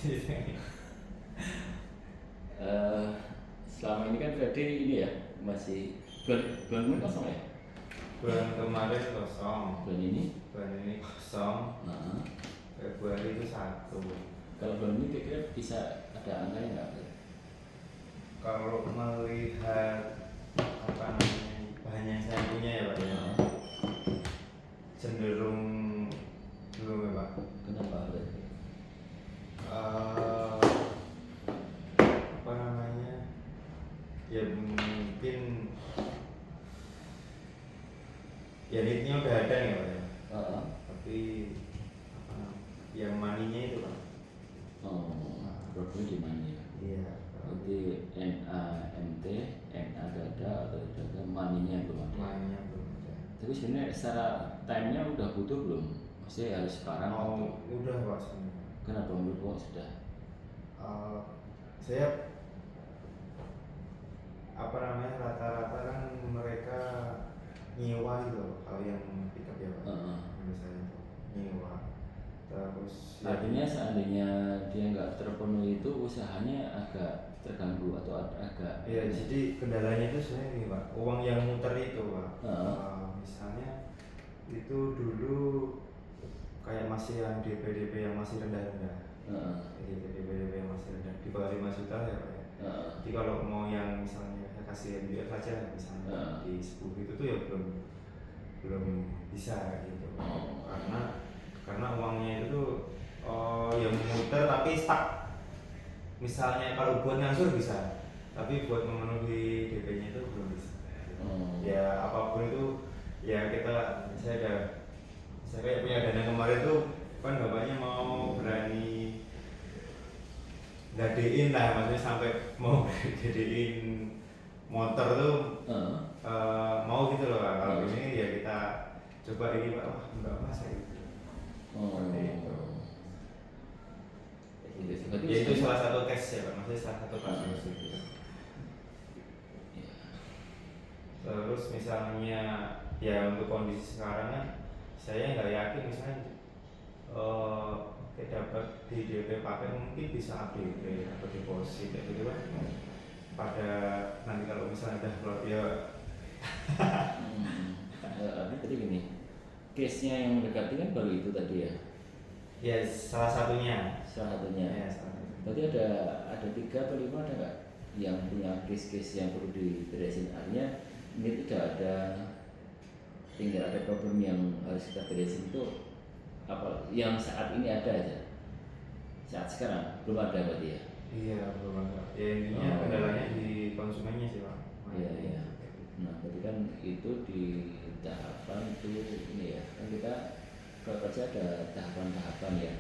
Eh, Selama ini kan Freddy ini ya masih bulan ini kosong ya? Bulan kemarin kosong, Bulan ini kosong, nah, Februari itu 1. kalau bulan ini kira-kira bisa ada angkanya nggak? Kalau melihat apa namanya bahan yang saya punya ya Pak ya, cenderung belum ya Pak. Kenapa berarti? Eh, apa namanya ya mungkin ya leadnya udah ada nih Pak ya, tapi apa namanya, yang maninya itu Pak. Problemnya di mana ya? Iya. Berarti NAMT, NA dada atau dada maninya belum ada. Maninya belum ada. Tapi sebenarnya secara time-nya udah butuh belum? Maksudnya harus sekarang atau? Udah Pak sebenarnya. Kenapa menurut Pak sudah? Saya apa namanya rata-rata kan mereka nyewa gitu loh, kalau yang pickup ya Pak. Menurut saya itu nyewa. Terus artinya seandainya dia nggak terpenuhi itu usahanya agak terganggu atau agak ya jadi kendalanya itu sebenarnya ini Pak, uang yang muter itu Pak. Misalnya itu dulu kayak masih yang DP yang masih rendah-rendah. DP yang masih rendah di bawah 5 juta ya Pak ya. Jadi kalau mau yang misalnya saya kasih MBF aja misalnya di 10 itu tuh ya belum bisa gitu. Karena uangnya itu tuh yang muter tapi stuck. Misalnya kalau buat ngangsur bisa, tapi buat memenuhi DP-nya itu belum bisa. Ya apapun itu ya saya kayak punya dana kemarin tuh kan bapaknya mau berani gadein lah, maksudnya sampai mau gadein motor tuh mau gitu loh Pak. Kalau ini ya kita coba ini Pak, wah enggak apa saya gitu. Ya itu salah satu case ya Pak, maksudnya salah satu kasus gitu. Terus misalnya ya untuk kondisi sekarang kan saya nggak yakin misalnya kayak dapat di DP pakai mungkin bisa APP atau deposit kayak gitu kan. Pada nanti kalau misalnya udah keluar ya tadi gini, case-nya yang mendekati kan baru itu tadi ya? ya salah satunya. Ya, berarti ada 3 atau 5 ada nggak yang punya case-case yang perlu diberesin? Artinya ini tidak ada, tinggal ada problem yang harus kita beresin itu apa yang saat ini ada aja, saat sekarang belum ada berarti ya? Iya belum ada. Ya intinya kendalanya di konsumennya sih Pak. Iya. Nah berarti kan itu di tahapan itu ini ya, kan kita kalau kerja ada tahapan-tahapan ya.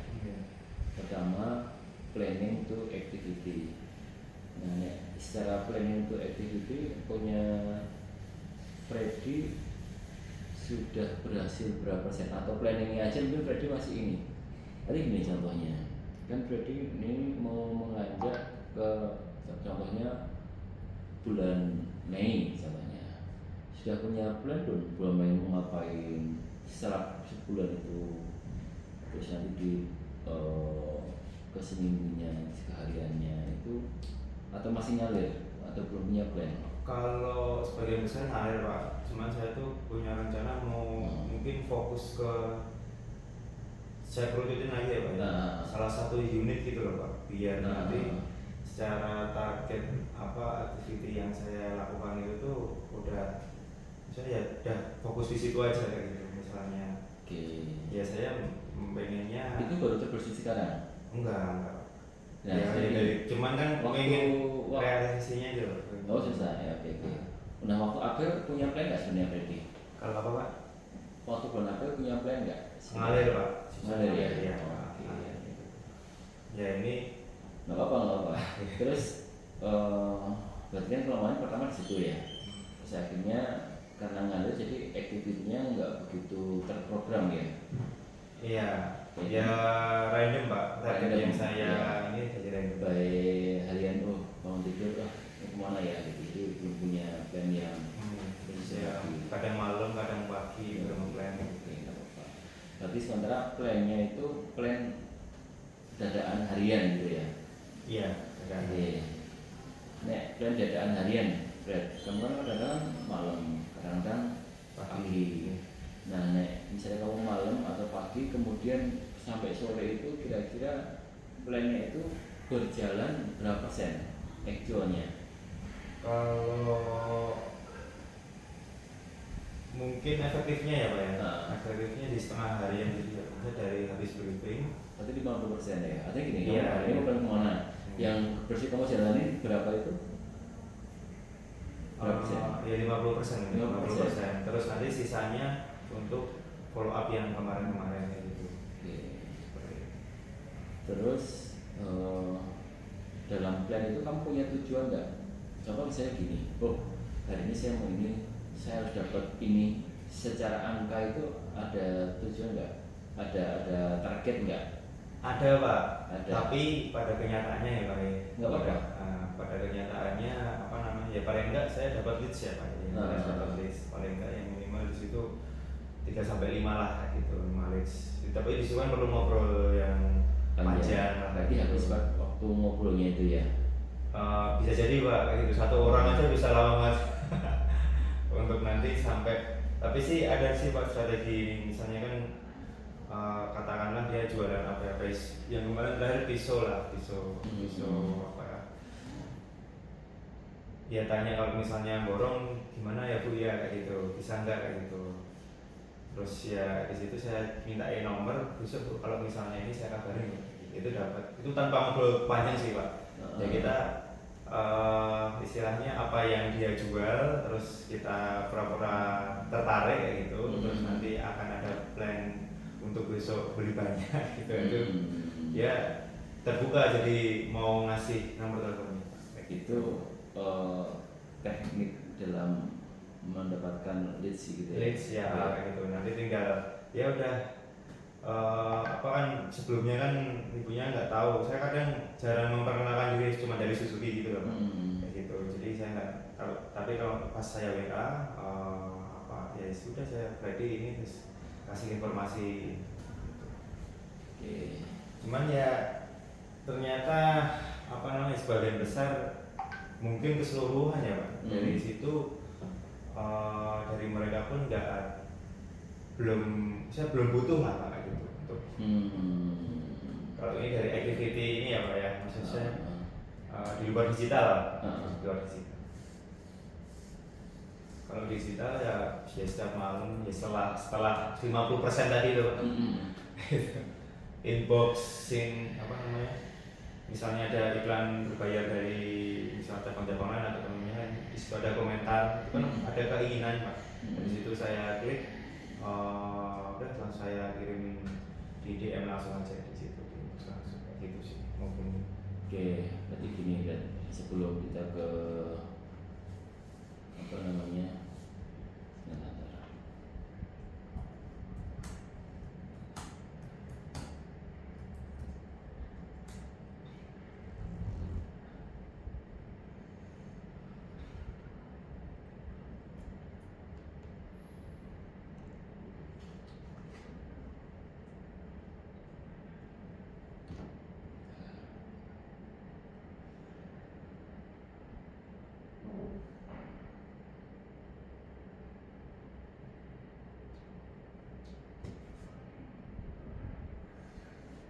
Pertama planning to activity. Nah secara planning to activity punya Freddy sudah berhasil berapa persen, atau planningnya aja mungkin Freddy masih ini. Tadi gini contohnya, kan Freddy ini mau mengajak ke contohnya bulan Mei contohnya, sudah punya plan belum bulan Mei mau ngapain setelah sebulan itu, terus nanti di keseminggunya kesehariannya itu, atau masih ngalir atau belum punya plan? Kalau sebagian besar ngalir Pak, cuman saya tuh punya rencana mau mungkin fokus ke saya kerucutin aja ya Pak ya. Salah satu unit gitu loh Pak, biar nanti secara target apa aktiviti yang saya lakukan itu tuh udah misalnya ya udah fokus di situ aja kayak gitu misalnya. Ya saya pengennya itu baru terbersih sekarang? enggak Nah, ya, cuman kan pengen realisasinya itu. Susah ya, oke. Nah waktu April punya plan nggak sebenarnya Freddy? Kalau apa Pak? Waktu bulan April punya plan nggak? Ngalir Pak. Ngalir ya? Iya. Ya ini nggak apa-apa. Terus berarti kan kelemahannya pertama di situ ya. Terus akhirnya karena ngalir jadi aktivitinya nggak begitu terprogram ya? Iya. Ya random Pak. Target yang saya ini jadi random. Baik harian bangun tidur mau kemana ya? Jadi belum punya plan yang kadang malam, kadang pagi belum plan. Berarti sementara plannya itu plan dadaan harian gitu ya. Iya, Oke. Nek plan dadaan harian, Fred, kamu kan kadang-kadang malam, kadang-kadang pagi. Nah, nek misalnya kamu malam atau pagi, kemudian sampai sore itu kira-kira plannya itu berjalan berapa persen actualnya? Kalau mungkin efektifnya ya Pak ya, efektifnya di setengah harian jadi ya, misalnya dari habis briefing. Berarti 50% ya? Artinya gini, Iya, kamu hari ini mau kemana? Yang bersih kamu jalanin berapa itu? Berapa persen? Ya 50%. Terus nanti sisanya untuk follow up yang kemarin-kemarin gitu. Oke. Terus dalam plan itu kamu punya tujuan nggak? Contoh misalnya gini, oh hari ini saya mau ini, saya harus dapat ini. Secara angka itu ada tujuan nggak? Ada target nggak? Ada Pak. Ada. Tapi pada kenyataannya ya Pak. Nggak apa-apa. Pada kenyataannya apa namanya ya paling enggak saya dapat leads ya Pak. Dapat leads paling enggak yang minimal di situ 3-5 lah gitu 5 leads. Tapi di situ kan perlu ngobrol yang panjang lah. Berarti habis waktu ngobrolnya itu ya? Bisa jadi Pak kayak gitu, satu orang aja bisa lama banget untuk nanti sampai. Tapi sih ada sih Pak strategi, misalnya kan katakanlah dia jualan apa ya, yang kemarin terakhir pisau apa ya, dia tanya kalau misalnya borong gimana ya Bu ya kayak gitu, bisa nggak kayak gitu. Terus ya di situ saya mintain nomor, besok Bu kalau misalnya ini saya kabarin itu dapat, itu tanpa ngobrol panjang sih Pak. Ya kita istilahnya apa yang dia jual, terus kita pura-pura tertarik kayak gitu, terus nanti akan ada plan untuk besok beli banyak gitu. Itu ya terbuka, jadi mau ngasih nomor teleponnya kayak itu teknik dalam mendapatkan leads gitu ya? Leads ya kayak gitu, nanti tinggal ya udah apa kan sebelumnya kan ibunya nggak tahu, saya kadang jarang memperkenalkan diri cuma dari Suzuki gitu loh kayak gitu. Jadi saya nggak tahu, tapi kalau pas saya WA apa ya sudah saya ready ini terus kasih informasi gitu. Cuman ya ternyata apa namanya sebagian besar mungkin keseluruhan ya Pak dari situ dari mereka pun saya belum butuh lah Pak gitu untuk kalau ini dari activity ini ya Pak ya, maksudnya di luar digital. Kalau digital ya setiap malam ya setelah 50% tadi itu Pak. Inboxing apa namanya, misalnya ada iklan berbayar dari misalnya cabang-cabangan atau temennya, di situ ada komentar, itu kan ada keinginan Pak. Dari situ saya klik, udah langsung saya kirim di DM langsung aja di situ, langsung kayak gitu sih maupun. Oke, berarti gini kan, sebelum kita ke apa namanya,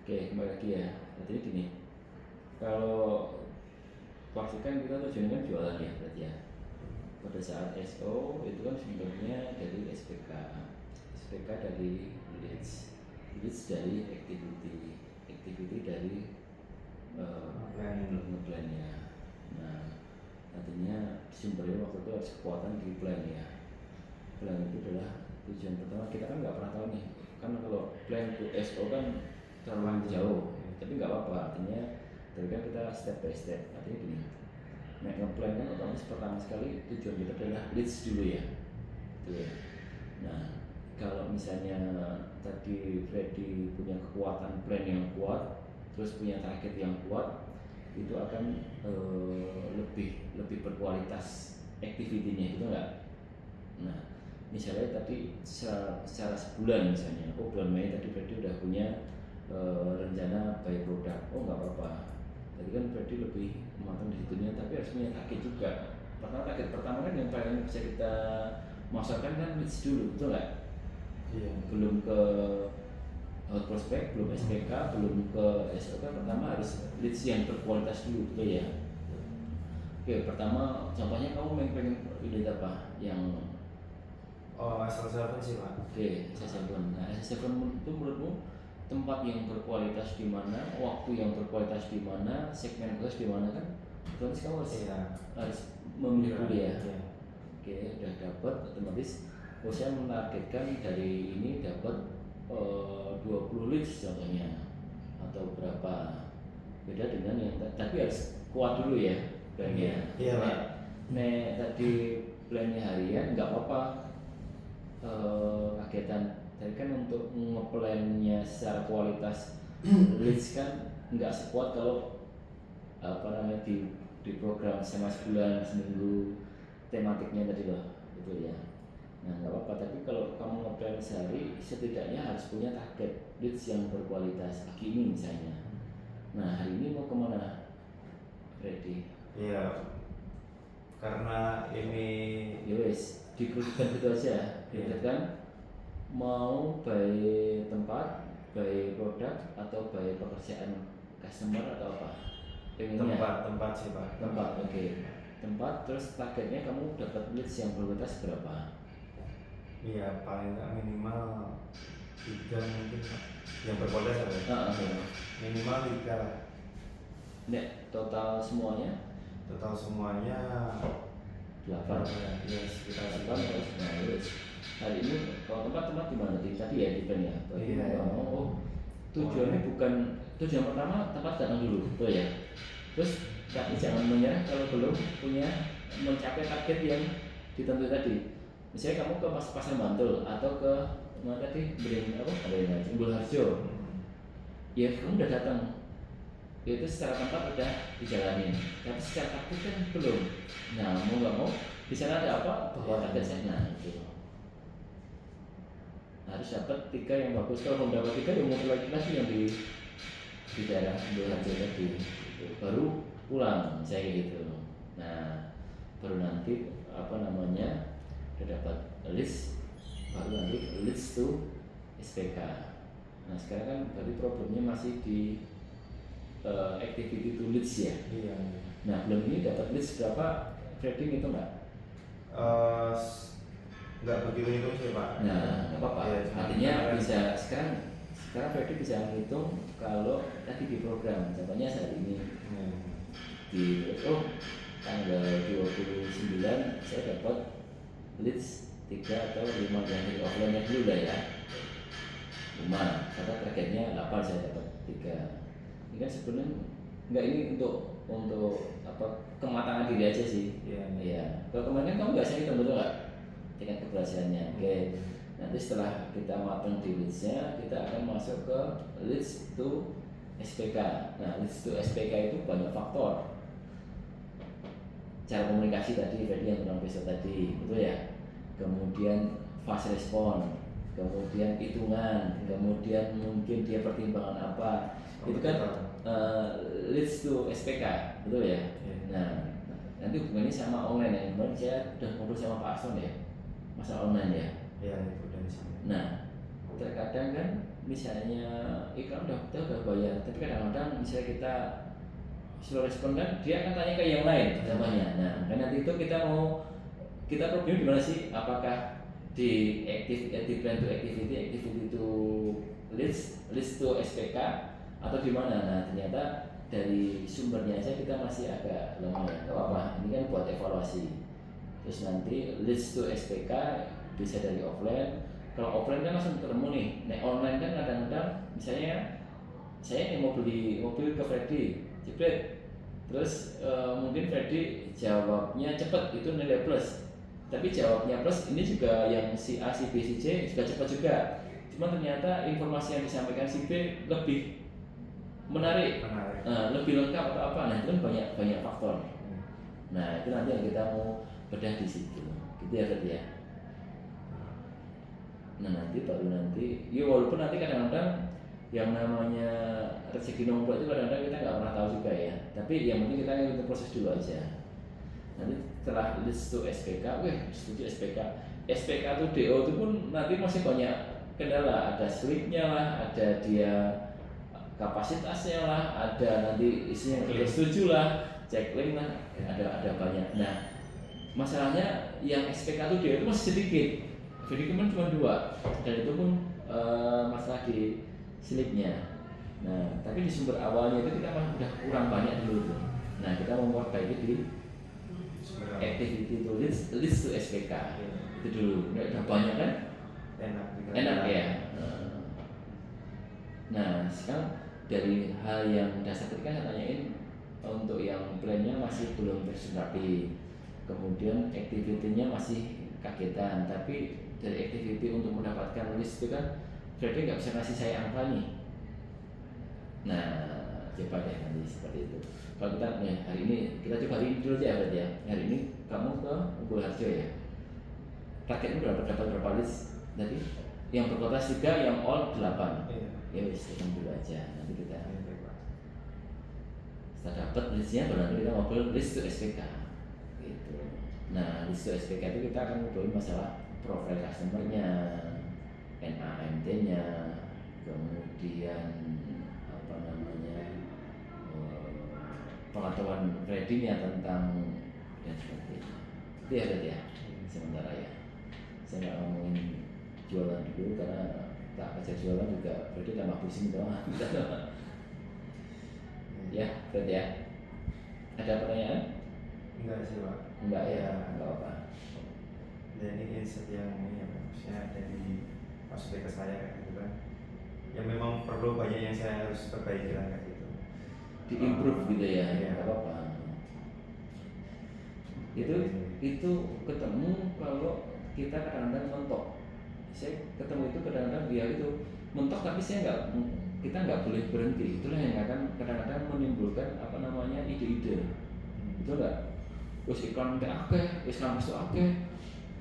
oke, kembali lagi ya. Berarti gini, kalau pasti kan kita tujuannya kan jualan ya berarti ya. Pada saat SO itu kan sebenarnya dari SPK dari leads dari activity dari plan ya. Nah, artinya sumbernya waktu itu harus kekuatan di plan ya. Plan itu adalah tujuan pertama. Kita kan nggak pernah tahu nih, kan kalau plan to SO kan terlalu jauh, tapi nggak apa-apa, artinya tapi kan kita step by step. Artinya gini, ngeplan kan otomatis pertama sekali tujuan kita adalah leads dulu ya, gitu ya. Nah, kalau misalnya tadi Freddy punya kekuatan plan yang kuat, terus punya target yang kuat, itu akan lebih berkualitas activity-nya, gitu nggak? Nah, misalnya tadi secara sebulan misalnya, bulan Mei tadi Freddy udah punya rencana buy produk. Oh nggak apa-apa. Tadi kan Freddy lebih matang di situnya, tapi harus punya target juga. Target pertama kan yang paling bisa kita masukkan kan leads dulu, betul nggak? Iya. Belum ke hot prospect, belum SPK, belum ke SOK. Pertama harus leads yang berkualitas dulu, betul ya? Oke, pertama contohnya kamu pengen lead apa? Yang SL7 sih Pak. Oke, SL7. Nah, SL7 itu menurutmu tempat yang berkualitas di mana, waktu yang berkualitas di mana, segmen khusus di mana kan? Otomatis kamu harus memilih dulu ya. Iya. Oke, udah dapat otomatis. Saya menargetkan dari ini dapat 20 leads contohnya atau berapa. Beda dengan yang tapi harus kuat dulu ya plannya. Iya Pak. Nek tadi plannya harian nggak apa-apa. Kagetan tadi kan untuk ngeplannya secara kualitas leads kan nggak sekuat kalau di program selama sebulan seminggu tematiknya tadi loh gitu ya. Nah nggak apa-apa, tapi kalau kamu ngeplan sehari setidaknya harus punya target leads yang berkualitas pagi ini misalnya. Nah hari ini mau kemana Freddy? Iya, karena ini Yowes dikerucutkan gitu aja, dikerucutkan mau by tempat, by produk atau by pekerjaan customer atau apa? Pengennya tempat sih Pak. Tempat, oke. Tempat, terus targetnya kamu dapat leads yang berkualitas berapa? Iya, paling nggak minimal 3 mungkin Pak. Yang berkualitas apa? Minimal 3 lah. Nek total semuanya? Total semuanya 8. Ya, sekitar 8 terus. Nah, terus hari ini kalau tempat di mana? Tadi ya di plan ya. Iya. Tujuannya bukan tujuan pertama tempat datang dulu, betul ya. Terus tapi jangan menyerah kalau belum punya mencapai target yang ditentukan tadi. Misalnya kamu ke pasar Bantul atau ke mana tadi Umbul Harjo, ya kamu udah datang, itu secara tempat udah dijalanin, tapi secara taktik kan belum. Nah mau nggak mau di sana ada apa bahwa target saya, nah itu harus dapat 3 yang bagus. Kalau belum dapat 3 ya mau lagi yang di daerah Umbul Harjo tadi, gitu. Baru pulang saya gitu. Nah baru nanti udah dapat list, baru nanti leads to SPK. Nah sekarang kan berarti problemnya masih di activity to leads ya. Iya. Nah belum ini dapat leads berapa, Freddy itu nggak? Nggak begitu itu sih Pak. Nah nggak apa-apa. Ya, artinya bisa sekarang Freddy bisa menghitung kalau tadi di program, contohnya saat ini di tanggal 29 saya dapat leads 3 atau 5 yang dari offline dulu lah ya, 5 karena targetnya 8 saya dapat 3. Ini kan sebenarnya enggak, ini untuk kematangan diri aja sih. Iya. Kalau kemarin kamu nggak saya hitung betul nggak tingkat keberhasilannya. Oke. Nanti setelah kita matang di leadsnya, kita akan masuk ke leads to SPK. Nah leads to SPK itu banyak faktor. Cara komunikasi tadi yang bilang besok tadi, betul ya. Kemudian fast respon, kemudian hitungan, kemudian mungkin dia pertimbangan apa. Itu kan leads to SPK, betul ya. Nah nanti hubungannya sama online ya. Kemarin saya udah ngobrol sama Pak Ason ya, masalah online ya. Iya itu dari sini. Nah terkadang kan misalnya iklan udah bayar, tapi kadang-kadang misalnya kita slow respon kan dia akan tanya ke yang lain contohnya. Nah kan nanti itu kita problem di mana sih, apakah di plan to activity to leads to SPK atau di mana. Nah ternyata dari sumbernya aja kita masih agak lemah ya, nggak apa-apa, ini kan buat evaluasi. Terus nanti leads to SPK bisa dari offline. Kalau offline kan langsung ketemu nih. Nah online kan kadang-kadang misalnya saya nih mau beli mobil ke Freddy, jepret. Terus mungkin Freddy jawabnya cepat, itu nilai plus. Tapi jawabnya plus ini juga yang si A, si B, si C juga cepat juga. Cuma ternyata informasi yang disampaikan si B lebih menarik. Lebih lengkap atau apa. Nah itu kan banyak faktor. Nah itu nanti yang kita mau bedah di situ. Gitu ya Freddy ya. Nah nanti ya walaupun nanti kadang-kadang yang namanya rezeki nomplok itu kadang-kadang kita nggak pernah tahu juga ya. Tapi yang penting kita ngikutin proses dulu aja. Nanti setelah list to SPK, setuju SPK. SPK itu DO itu pun nanti masih banyak kendala, ada slipnya lah, ada dia kapasitasnya lah, ada nanti isinya kita setuju lah, checklist lah, ada banyak. Nah, masalahnya yang SPK itu DO itu masih sedikit, jadi cuma 2, dan itu pun masalah di slipnya. Nah, tapi di sumber awalnya itu kita udah kurang banyak dulu tuh. Nah, kita memperbaiki di activity to list to SPK itu dulu. Udah banyak kan? Enak ya. Nah, sekarang dari hal yang dasar tadi kan saya tanyain untuk yang plannya masih belum tersunapi, kemudian activity-nya masih kagetan, tapi dari activity untuk mendapatkan list itu kan berarti nggak bisa kasih saya angka nih. Nah, coba deh nanti seperti itu. Kalau kita hari ini kita coba hari ini dulu aja berarti ya. Hari ini kamu ke Unggul Harjo ya. Targetmu dapat berapa list tadi? Yang berkota 3, yang all 8. Ya wis, kita dulu aja. Nanti kita setelah dapat listnya baru nanti kita ngobrol list to SPK. Gitu. Nah, list to SPK itu kita akan ngobrolin masalah profil customer-nya, NAMT-nya, kemudian apa namanya pengetahuan tradingnya tentang dan sebagainya. Itu ya berarti ya sementara ya. Saya nggak ngomongin jualan dulu karena tak kerja jualan juga berarti tambah pusing doang. Ya berarti ya. Ada pertanyaan? Enggak sih Pak. Enggak ya, enggak apa. Dan ini insight yang ini ya maksudnya dari maksudnya ke saya kayak gitu kan. Yang memang perlu banyak yang saya harus perbaiki lah kayak gitu. Di-improve gitu ya, iya. nggak apa-apa. Itu ketemu kalau kita kadang-kadang mentok. Saya ketemu itu kadang-kadang dia itu mentok, tapi kita nggak boleh berhenti. Itulah yang akan kadang-kadang menimbulkan apa namanya ide-ide. Betul nggak? Terus iklan akeh, iklan masuk akeh,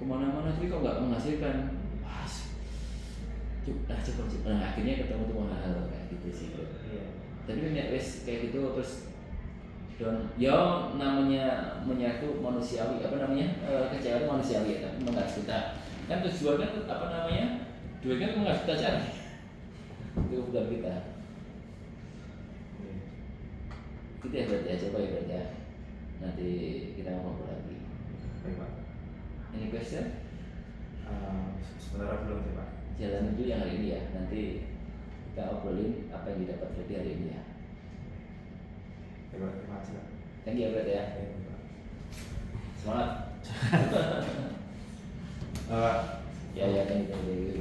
kemana-mana tapi kok nggak menghasilkan. Coba. Nah, akhirnya ketemu tuh hal-hal kayak gitu sih. Iya. Tapi wes kayak gitu terus dan ya namanya menyatu manusiawi apa namanya kecewa manusiawi ya, tapi mengharus kita kan tujuan kan apa namanya duit kan mengharus kita cari itu bukan kita itu ya berarti ya coba ya berarti ya nanti kita ngobrol lagi. Baik Pak. Any question? Sebenarnya belum sih Pak. Jalan dulu yang hari ini ya, nanti kita obrolin apa yang didapat berarti hari ini ya. Terima kasih Pak. Thank you berarti ya. Semangat. Ya thank you.